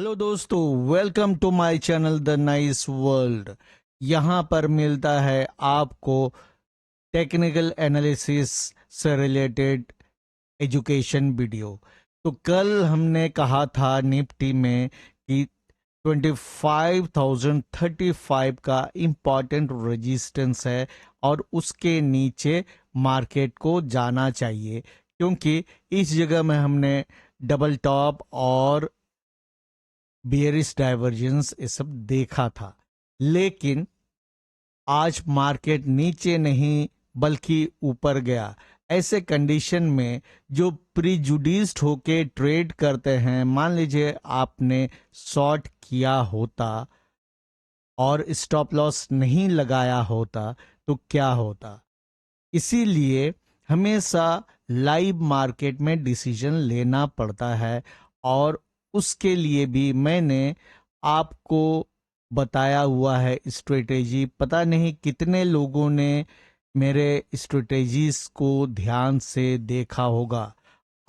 Hello दोस्तों, welcome to my channel the nice world. यहाँ पर मिलता है आपको टेक्निकल एनालिसिस से रिलेटेड एजुकेशन वीडियो। तो कल हमने कहा था निफ्टी में कि 25,035 का इम्पॉर्टेंट रेजिस्टेंस है और उसके नीचे मार्केट को जाना चाहिए, क्योंकि इस जगह में हमने डबल टॉप और बियरिश डाइवर्जेंस ये सब देखा था। लेकिन आज मार्केट नीचे नहीं बल्कि ऊपर गया। ऐसे कंडीशन में जो प्रीजुडिस्ड होके ट्रेड करते हैं, मान लीजिए आपने शॉर्ट किया होता और स्टॉप लॉस नहीं लगाया होता तो क्या होता। इसीलिए हमेशा लाइव मार्केट में डिसीजन लेना पड़ता है, और उसके लिए भी मैंने आपको बताया हुआ है स्ट्रेटेजी। पता नहीं कितने लोगों ने मेरे स्ट्रेटेजीज को ध्यान से देखा होगा।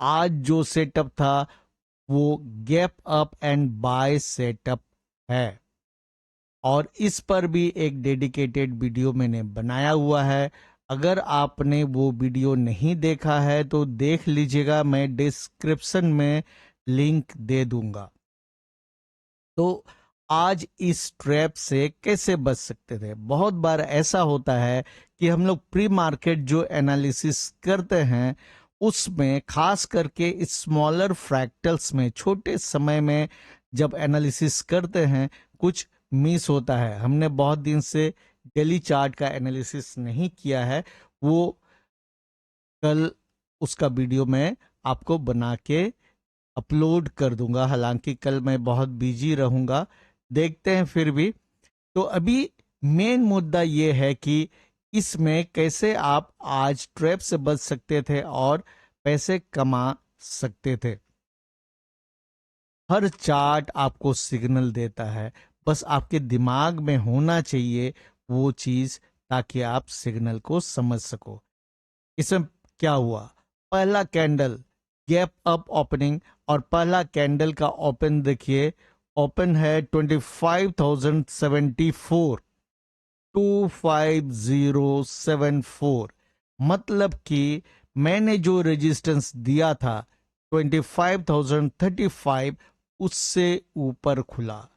आज जो सेटअप था वो gap up and buy setup है, और इस पर भी एक डेडिकेटेड वीडियो मैंने बनाया हुआ है। अगर आपने वो वीडियो नहीं देखा है तो देख लीजिएगा, मैं डिस्क्रिप्शन में लिंक दे दूंगा। तो आज इस ट्रैप से कैसे बच सकते थे। बहुत बार ऐसा होता है कि हम लोग प्री मार्केट जो एनालिसिस करते हैं उसमें खास करके स्मॉलर फ्रैक्टल्स में, छोटे समय में जब एनालिसिस करते हैं, कुछ मिस होता है। हमने बहुत दिन से डेली चार्ट का एनालिसिस नहीं किया है। वो कल उसका वीडियो मैं आपको बना के अपलोड कर दूंगा। हालांकि कल मैं बहुत बिजी रहूंगा, देखते हैं फिर भी। तो अभी मेन मुद्दा ये है कि इसमें कैसे आप आज ट्रैप से बच सकते थे और पैसे कमा सकते थे। हर चार्ट आपको सिग्नल देता है, बस आपके दिमाग में होना चाहिए वो चीज, ताकि आप सिग्नल को समझ सको। इसमें क्या हुआ, पहला कैंडल गैप अप ओपनिंग, और पहला कैंडल का ओपन देखिए, ओपन है 25,074, 25074। मतलब कि मैंने जो रेजिस्टेंस दिया था 25,035, उससे ऊपर खुला।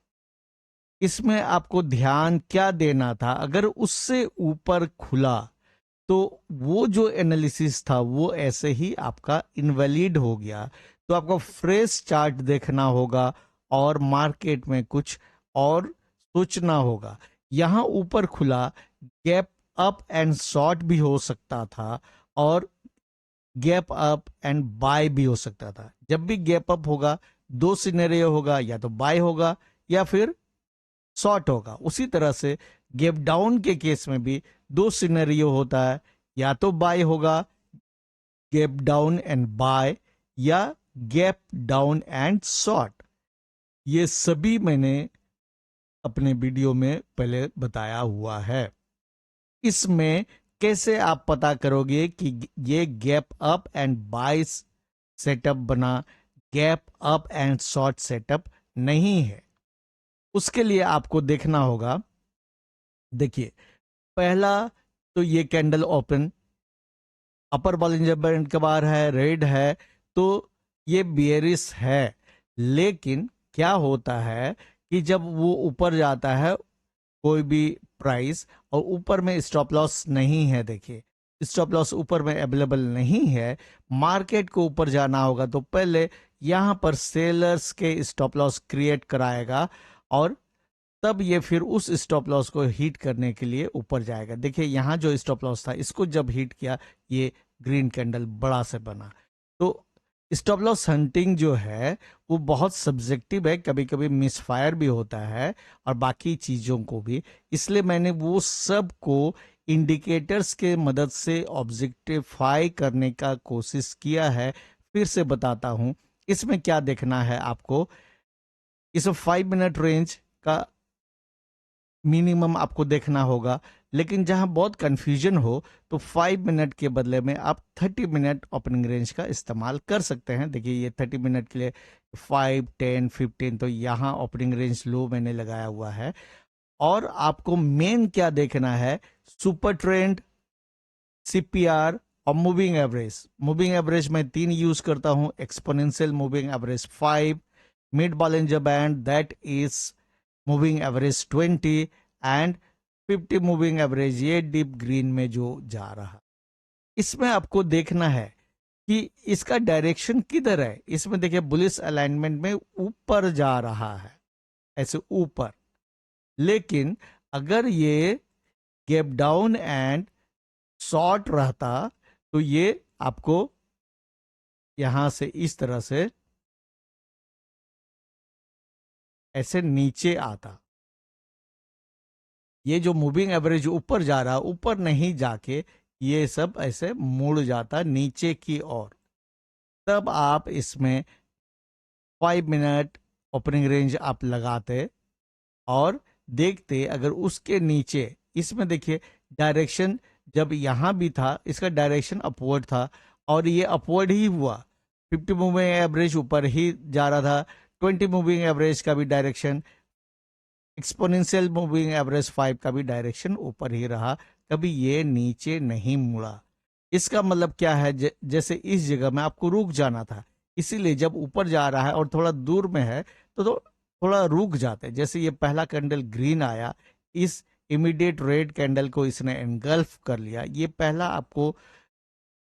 इसमें आपको ध्यान क्या देना था, अगर उससे ऊपर खुला तो वो जो एनालिसिस था वो ऐसे ही आपका इनवैलिड हो गया। तो आपको फ्रेश चार्ट देखना होगा और मार्केट में कुछ और सोचना होगा। यहां ऊपर खुला, गैप अप एंड शॉर्ट भी हो सकता था और गैप अप एंड बाय भी हो सकता था। जब भी गैप अप होगा, दो सिनेरियो होगा, या तो बाय होगा या फिर शॉर्ट होगा। उसी तरह से गैप डाउन के केस में भी दो सिनेरियो होता है, या तो बाय होगा गैप डाउन एंड बाय, या गैप डाउन एंड शॉर्ट। ये सभी मैंने अपने वीडियो में पहले बताया हुआ है। इसमें कैसे आप पता करोगे कि ये gap up and buy setup बना, gap up and short setup नहीं है। उसके लिए आपको देखना होगा, देखिए पहला तो ये कैंडल ओपन अपर बॉलिंजर बैंड के बाहर है, रेड है, तो ये बियरिश है। लेकिन क्या होता है कि जब वो ऊपर जाता है कोई भी प्राइस, और ऊपर में स्टॉप लॉस नहीं है, देखिए स्टॉप लॉस ऊपर में अवेलेबल नहीं है, मार्केट को ऊपर जाना होगा तो पहले यहां पर सेलर्स के स्टॉप लॉस क्रिएट कराएगा, और तब ये फिर उस स्टॉप लॉस को हिट करने के लिए ऊपर जाएगा। देखिए यहाँ जो स्टॉप लॉस था, इसको जब हिट किया, ये ग्रीन कैंडल बड़ा से बना। तो स्टॉप लॉस हंटिंग जो है वो बहुत सब्जेक्टिव है, कभी कभी मिसफायर भी होता है और बाकी चीजों को भी। इसलिए मैंने वो सब को इंडिकेटर्स के मदद से ऑब्जेक्टिफाई करने का कोशिश किया है। फिर से बताता हूं, इसमें क्या देखना है आपको। इस 5 मिनट रेंज का मिनिमम आपको देखना होगा। लेकिन जहां बहुत कंफ्यूजन हो तो 5 मिनट के बदले में आप 30 मिनट ओपनिंग रेंज का इस्तेमाल कर सकते हैं। देखिए ये 30 मिनट के लिए 5, 10, 15, तो यहाँ ओपनिंग रेंज लो मैंने लगाया हुआ है। और आपको मेन क्या देखना है, सुपर ट्रेंड, सीपीआर और मूविंग एवरेज। मूविंग एवरेज मैं 3 यूज करता हूं, exponential moving average 5, mid Bollinger band that is moving average 20 and 50 moving average, ये डीप ग्रीन में जो जा रहा। इसमें आपको देखना है कि इसका डायरेक्शन किधर है। इसमें देखिए बुलिश अलाइनमेंट में ऊपर जा रहा है, ऐसे ऊपर। लेकिन अगर ये गैप डाउन एंड शॉर्ट रहता तो ये आपको यहां से इस तरह से ऐसे नीचे आता। ये जो मूविंग एवरेज ऊपर जा रहा, ऊपर नहीं जाके ये सब ऐसे मुड़ जाता नीचे की ओर। तब आप इसमें 5 मिनट ओपनिंग रेंज आप लगाते और देखते अगर उसके नीचे, इसमें देखिए डायरेक्शन जब यहां भी था इसका डायरेक्शन अपवर्ड था और ये अपवर्ड ही हुआ। 50 मूविंग एवरेज ऊपर ही जा रहा था, 20 मूविंग एवरेज का भी डायरेक्शन, एक्सपोनेंशियल मूविंग एवरेज 5 का भी डायरेक्शन ऊपर ही रहा, कभी ये नीचे नहीं मुड़ा। इसका मतलब क्या है, जैसे इस जगह में आपको रुक जाना था, इसीलिए जब ऊपर जा रहा है और थोड़ा दूर में है तो थोड़ा रुक जाते हैं। जैसे ये पहला कैंडल ग्रीन आया, इस इमीडिएट रेड कैंडल को इसने एनगल्फ कर लिया, ये पहला आपको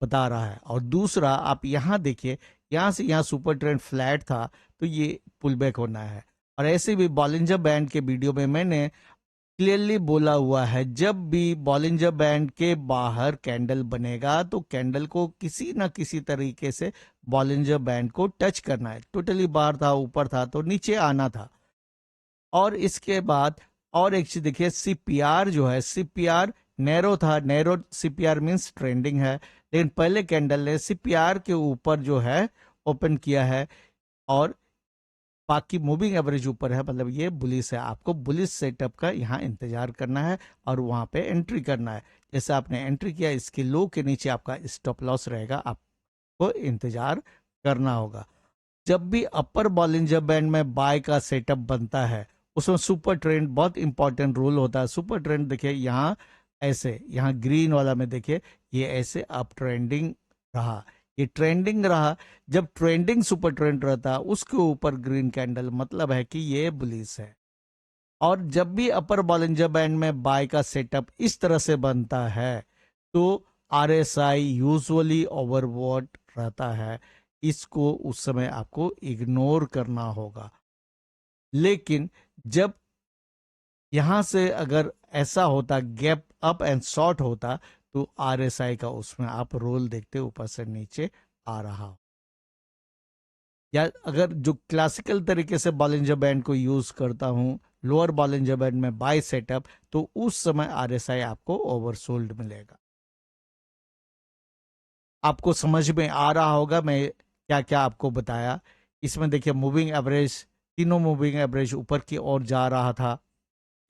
बता रहा है। और दूसरा आप यहाँ देखिए, यहाँ से यहाँ सुपर ट्रेंड फ्लैट था तो ये पुल बैक होना है। और ऐसे भी बॉलिंजर बैंड के वीडियो में मैंने क्लियरली बोला हुआ है, जब भी बॉलिंजर बैंड के बाहर कैंडल बनेगा तो कैंडल को किसी ना किसी तरीके से बॉलिंजर बैंड को टच करना है। टोटली बाहर था, ऊपर था तो नीचे आना था। और इसके बाद और एक चीज देखिए, सीपीआर जो है, सीपीआर नैरो था, नैरो सीपीआर मींस ट्रेंडिंग है, लेकिन पहले कैंडल ने सीपीआर के ऊपर जो है ओपन किया है और बाकी मूविंग एवरेज ऊपर है, मतलब ये बुलिश है। आपको बुलिश सेटअप का यहाँ इंतजार करना है और वहां पे एंट्री करना है। जैसे आपने एंट्री किया, इसके लो के नीचे आपका स्टॉप लॉस रहेगा, आपको इंतजार करना होगा। जब भी अपर बॉलिंजर बैंड में बाय का सेटअप बनता है उसमें सुपर ट्रेंड बहुत इंपॉर्टेंट रोल होता है। सुपर ट्रेंड देखिए यहाँ ऐसे, यहाँ ग्रीन वाला में देखिए ये ऐसे अप ट्रेंडिंग रहा, ये ट्रेंडिंग रहा। जब ट्रेंडिंग सुपर ट्रेंड रहता उसके ऊपर ग्रीन कैंडल, मतलब है कि ये बुलिश है। और जब भी अपर बॉलिंजर बैंड में बाय का सेटअप इस तरह से बनता है तो आरएसआई यूजुअली ओवरबॉट रहता है, इसको उस समय आपको इग्नोर करना होगा। लेकिन जब यहां से अगर ऐसा होता, गैप अप एंड शॉर्ट होता, तो आरएसआई का उसमें आप रोल देखते ऊपर से नीचे आ रहा हो। या अगर जो क्लासिकल तरीके से बॉलिंजर बैंड को यूज करता हूं, लोअर बॉलिंजर बैंड में बाय सेटअप, तो उस समय आरएसआई आपको ओवरसोल्ड मिलेगा। आपको समझ में आ रहा होगा मैं क्या क्या आपको बताया। इसमें देखिए मूविंग एवरेज, तीनों मूविंग एवरेज ऊपर की ओर जा रहा था,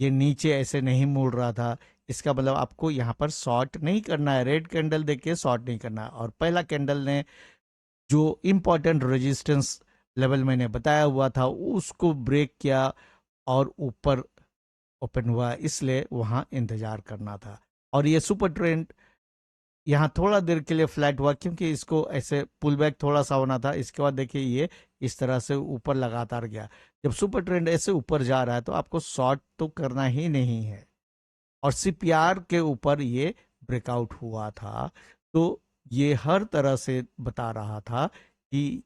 ये नीचे ऐसे नहीं मुड़ रहा था। इसका मतलब आपको यहाँ पर शॉर्ट नहीं करना है, रेड कैंडल देखिए शॉर्ट नहीं करना है। और पहला कैंडल ने जो इंपॉर्टेंट रेजिस्टेंस लेवल मैंने बताया हुआ था उसको ब्रेक किया और ऊपर ओपन हुआ, इसलिए वहां इंतजार करना था। और ये सुपर ट्रेंड यहाँ थोड़ा देर के लिए फ्लैट हुआ क्योंकि इसको ऐसे पुल बैक थोड़ा सा होना था। इसके बाद देखिए ये इस तरह से ऊपर लगातार गया। जब सुपर ट्रेंड ऐसे ऊपर जा रहा है तो आपको शॉर्ट तो करना ही नहीं है। और सीपीआर के ऊपर ये ब्रेकआउट हुआ था, तो ये हर तरह से बता रहा था कि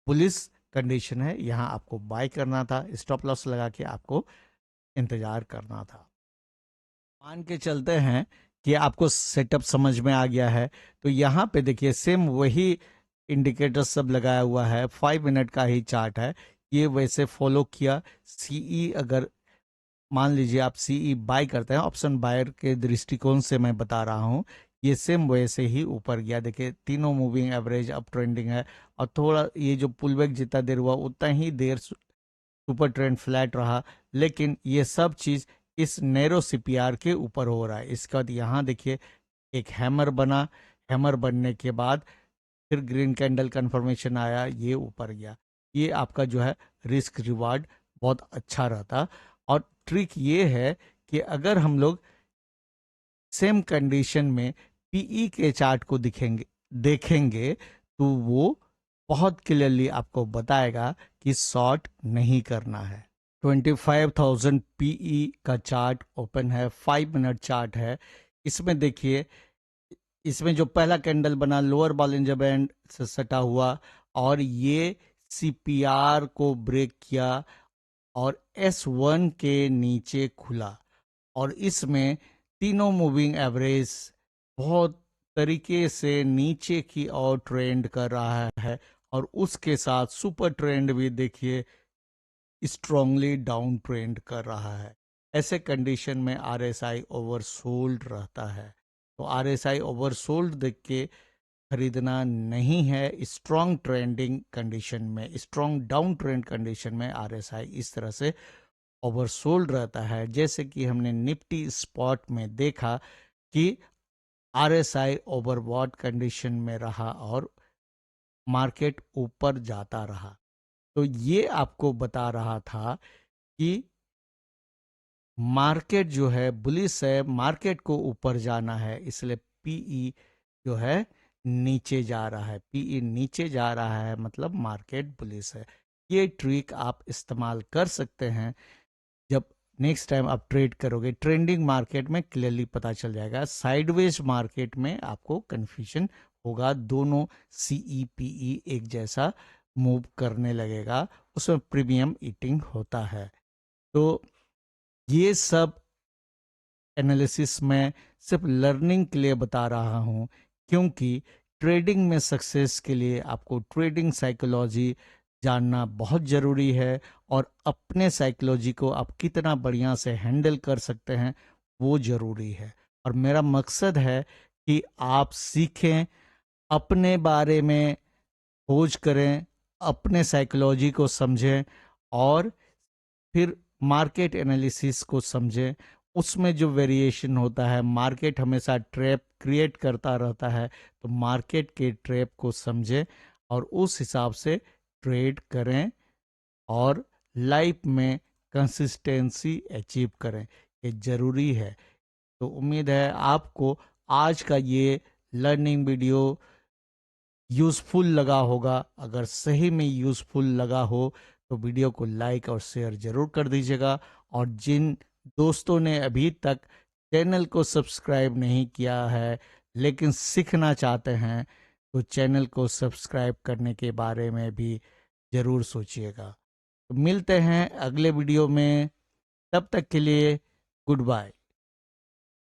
पुलिस कंडीशन है, यहाँ आपको बाय करना था, स्टॉप लॉस लगा के आपको इंतजार करना था। मान के चलते हैं कि आपको सेटअप समझ में आ गया है, तो यहाँ पे देखिए सेम वही इंडिकेटर सब लगाया हुआ है, 5 मिनट का ही चार्ट है, ये वैसे फॉलो किया। सीई अगर मान लीजिए आप सीई बाय करते हैं, ऑप्शन बायर के दृष्टिकोण से मैं बता रहा हूँ, ये सेम वैसे ही ऊपर गया। देखिए तीनों मूविंग एवरेज अप ट्रेंडिंग है और थोड़ा ये जो पुल बैक जितना देर हुआ उतना ही देर सुपर ट्रेंड फ्लैट रहा, लेकिन ये सब चीज़ इस नैरो सीपीआर के ऊपर हो रहा है। इसके बाद यहाँ देखिए एक हैमर बना, हैमर बनने के बाद फिर ग्रीन कैंडल कन्फर्मेशन आया, ये ऊपर गया। ये आपका जो है रिस्क रिवार्ड बहुत अच्छा रहता। और ट्रिक ये है कि अगर हम लोग सेम कंडीशन में पीई के चार्ट को देखेंगे तो वो बहुत क्लियरली आपको बताएगा कि शॉर्ट नहीं करना है। 25,000 पीई का चार्ट ओपन है, 5 मिनट चार्ट है। इसमें देखिए, इसमें जो पहला कैंडल बना लोअर बॉलिंजर बैंड से सटा हुआ और ये सीपीआर को ब्रेक किया और S1 के नीचे खुला, और इसमें तीनों मूविंग एवरेज बहुत तरीके से नीचे की ओर ट्रेंड कर रहा है, और उसके साथ सुपर ट्रेंड भी देखिए स्ट्रांगली डाउन ट्रेंड कर रहा है। ऐसे कंडीशन में आरएसआई ओवरसोल्ड रहता है। तो आरएसआई ओवरसोल्ड देख के खरीदना नहीं है। स्ट्रांग ट्रेंडिंग कंडीशन में, स्ट्रांग डाउन ट्रेंड कंडीशन में आरएसआई इस तरह से ओवरसोल्ड रहता है। जैसे कि हमने निफ्टी स्पॉट में देखा कि आरएसआई ओवरबॉट कंडीशन में रहा और मार्केट ऊपर जाता रहा। तो ये आपको बता रहा था कि मार्केट जो है बुलिश है, मार्केट को ऊपर जाना है, इसलिए पीई जो है नीचे जा रहा है। पीई नीचे जा रहा है मतलब मार्केट बुलिश है। ये ट्रिक आप इस्तेमाल कर सकते हैं जब नेक्स्ट टाइम आप ट्रेड करोगे। ट्रेंडिंग मार्केट में क्लियरली पता चल जाएगा, साइडवेज मार्केट में आपको कंफ्यूजन होगा। दोनों सीई पीई एक जैसा मूव करने लगेगा, उसमें प्रीमियम ईटिंग होता है। तो ये सब एनालिसिस में सिर्फ लर्निंग के लिए बता रहा हूँ, क्योंकि ट्रेडिंग में सक्सेस के लिए आपको ट्रेडिंग साइकोलॉजी जानना बहुत ज़रूरी है, और अपने साइकोलॉजी को आप कितना बढ़िया से हैंडल कर सकते हैं वो ज़रूरी है। और मेरा मकसद है कि आप सीखें, अपने बारे में खोज करें, अपने साइकोलॉजी को समझें, और फिर मार्केट एनालिसिस को समझें। उसमें जो वेरिएशन होता है, मार्केट हमेशा ट्रैप क्रिएट करता रहता है, तो मार्केट के ट्रैप को समझें और उस हिसाब से ट्रेड करें और लाइफ में कंसिस्टेंसी अचीव करें। ये ज़रूरी है। तो उम्मीद है आपको आज का ये लर्निंग वीडियो यूज़फुल लगा होगा। अगर सही में यूज़फुल लगा हो तो वीडियो को लाइक और शेयर ज़रूर कर दीजिएगा। और जिन दोस्तों ने अभी तक चैनल को सब्सक्राइब नहीं किया है लेकिन सीखना चाहते हैं, तो चैनल को सब्सक्राइब करने के बारे में भी ज़रूर सोचिएगा। तो मिलते हैं अगले वीडियो में, तब तक के लिए गुड बाय।